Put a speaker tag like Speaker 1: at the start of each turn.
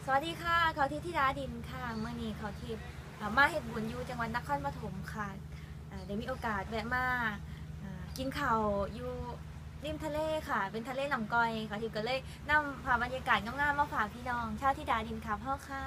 Speaker 1: สวัสดีค่ะเขาทิพย์ธิดาดินค่ะเมื่อนี้เขาทิพย์มาเฮ็ดบุญอยู่จังหวัดนครปฐมค่ะได้มีโอกาสแวะมากินข้าวอยู่ริมทะเลค่ะเป็นทะเลหนองกอยเขาทิพย์ก็เลยนำภาพบรรยากาศงามๆมาฝากพี่น้องชาวธิดาดินค่ะพ่อค่ะ